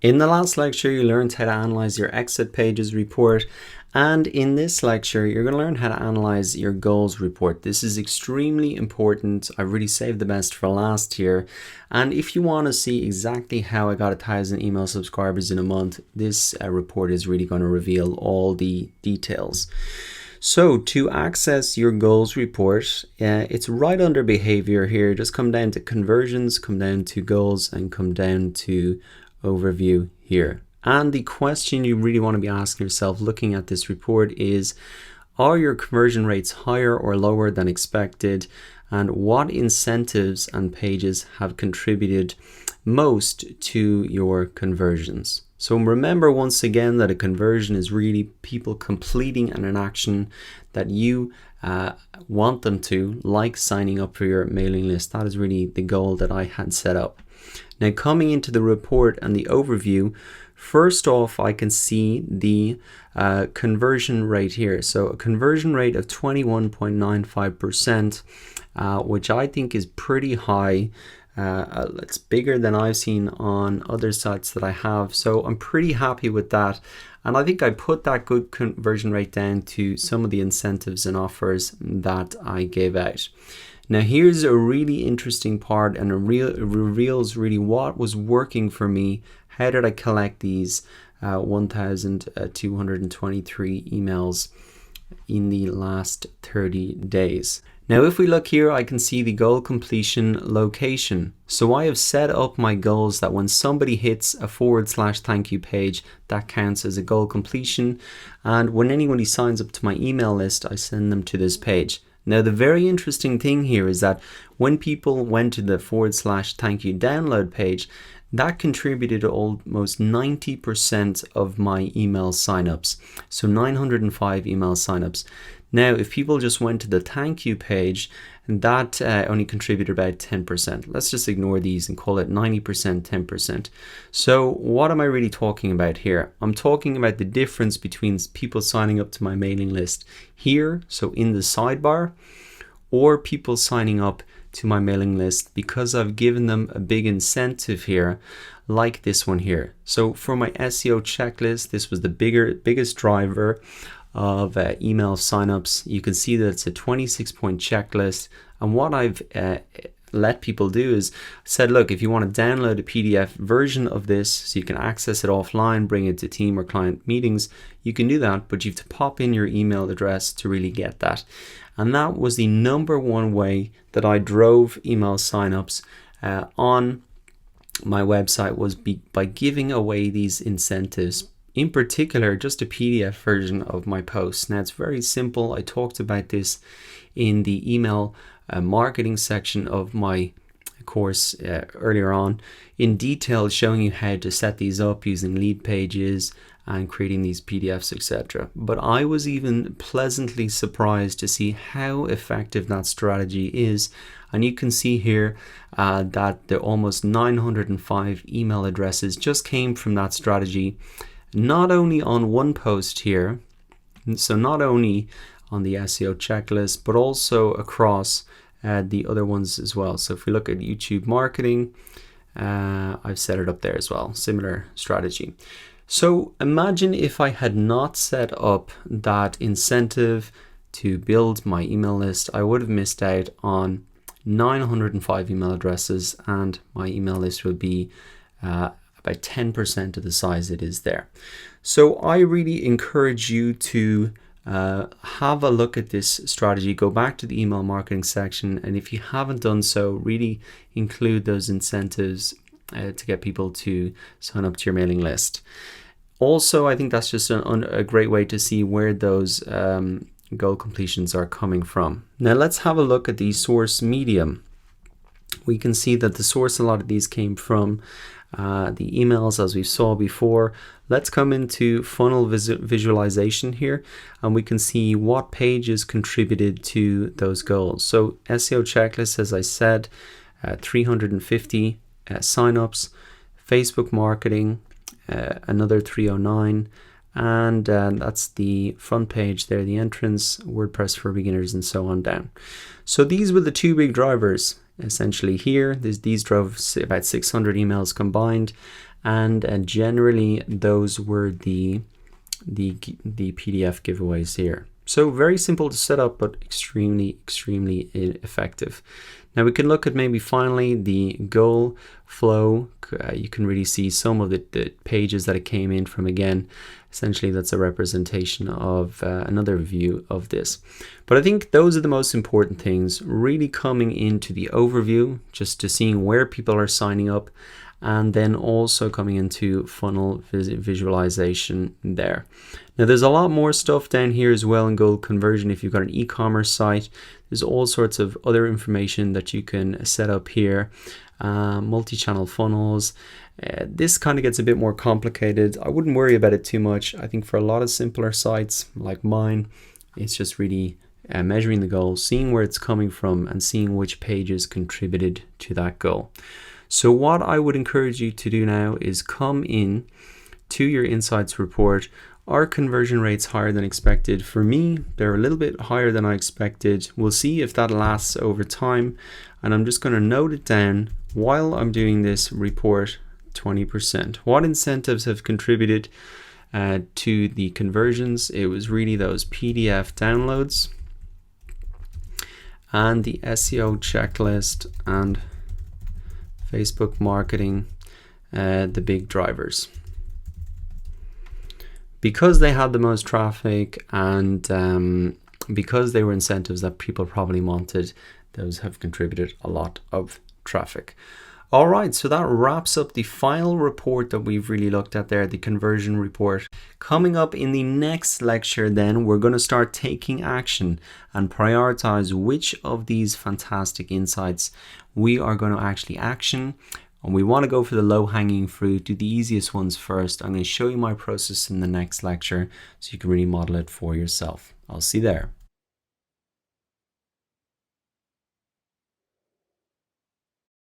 In the last lecture, you learned how to analyze your exit pages report. And in this lecture, you're going to learn how to analyze your goals report. This is extremely important. I really saved the best for last here. And if you want to see exactly how I got 1,000 email subscribers in a month, this report is really going to reveal all the details. So to access your goals report, it's right under behavior here. Just come down to conversions, come down to goals, and come down to overview here. And the question you really want to be asking yourself looking at this report is, are your conversion rates higher or lower than expected? And what incentives and pages have contributed most to your conversions? So remember once again that a conversion is really people completing an action that you want them to, like signing up for your mailing list. That is really the goal that I had set up. Now coming into the report and the overview, first off, I can see the conversion rate here. So a conversion rate of 21.95%, which I think is pretty high. It's bigger than I've seen on other sites that I have. So I'm pretty happy with that. And I think I put that good conversion rate down to some of the incentives and offers that I gave out. Now here's a really interesting part, and it reveals really what was working for me. How did I collect these 1,223 emails in the last 30 days? Now if we look here, I can see the goal completion location. So I have set up my goals that when somebody hits a /thank you page, that counts as a goal completion. And when anybody signs up to my email list, I send them to this page. Now the very interesting thing here is that when people went to the /thank you download page, that contributed almost 90% of my email signups. So 905 email signups. Now, if people just went to the thank you page, that only contributed about 10%. Let's just ignore these and call it 90%, 10%. So what am I really talking about here? I'm talking about the difference between people signing up to my mailing list here, so in the sidebar, or people signing up to my mailing list because I've given them a big incentive here, like this one here. So for my SEO checklist, this was the biggest driver of email signups. You can see that it's a 26-point checklist. And what I've let people do is said, look, if you want to download a PDF version of this so you can access it offline, bring it to team or client meetings, you can do that, but you have to pop in your email address to really get that. And that was the number one way that I drove email signups on my website, was by giving away these incentives. In particular, just a PDF version of my posts. Now it's very simple. I talked about this in the email marketing section of my course earlier on in detail, showing you how to set these up using lead pages and creating these PDFs, etc. But I was even pleasantly surprised to see how effective that strategy is. And you can see here that the almost 905 email addresses just came from that strategy. Not only on one post here, so not only on the SEO checklist, but also across the other ones as well. So if we look at YouTube marketing, I've set it up there as well, similar strategy. So imagine if I had not set up that incentive to build my email list, I would have missed out on 905 email addresses, and my email list would be about 10% of the size it is there. So I really encourage you to have a look at this strategy. Go back to the email marketing section, and if you haven't done so, really include those incentives to get people to sign up to your mailing list. Also, I think that's just a great way to see where those goal completions are coming from. Now let's have a look at the source medium. We can see that the source, a lot of these came from the emails, as we saw before. Let's come into funnel visualization here, and we can see what pages contributed to those goals. So SEO checklist, as I said, 350 signups, Facebook marketing, another 309, and that's the front page there, the entrance, WordPress for beginners, and so on down. So these were the two big drivers essentially here. These drove about 600 emails combined, and generally those were the PDF giveaways here. So very simple to set up, but extremely effective. Now we can look at maybe finally the goal flow. You can really see some of the pages that it came in from. Again, essentially that's a representation of another view of this. But I think those are the most important things, really coming into the overview, just to seeing where people are signing up, and then also coming into funnel visualization there. Now there's a lot more stuff down here as well in goal conversion. If you've got an e-commerce site, there's all sorts of other information that you can set up here. Multi-channel funnels. This kind of gets a bit more complicated. I wouldn't worry about it too much. I think for a lot of simpler sites like mine, it's just really measuring the goal, seeing where it's coming from, and seeing which pages contributed to that goal. So what I would encourage you to do now is come in to your insights report. Are conversion rates higher than expected? For me, they're a little bit higher than I expected. We'll see if that lasts over time. And I'm just going to note it down while I'm doing this report, 20%. What incentives have contributed to the conversions? It was really those PDF downloads and the SEO checklist and Facebook marketing, the big drivers. Because they had the most traffic and because they were incentives that people probably wanted, those have contributed a lot of traffic. All right, so that wraps up the final report that we've really looked at there, the conversion report. Coming up in the next lecture then, we're going to start taking action and prioritize which of these fantastic insights we are going to actually action. And we want to go for the low-hanging fruit, do the easiest ones first. I'm going to show you my process in the next lecture so you can really model it for yourself. I'll see you there.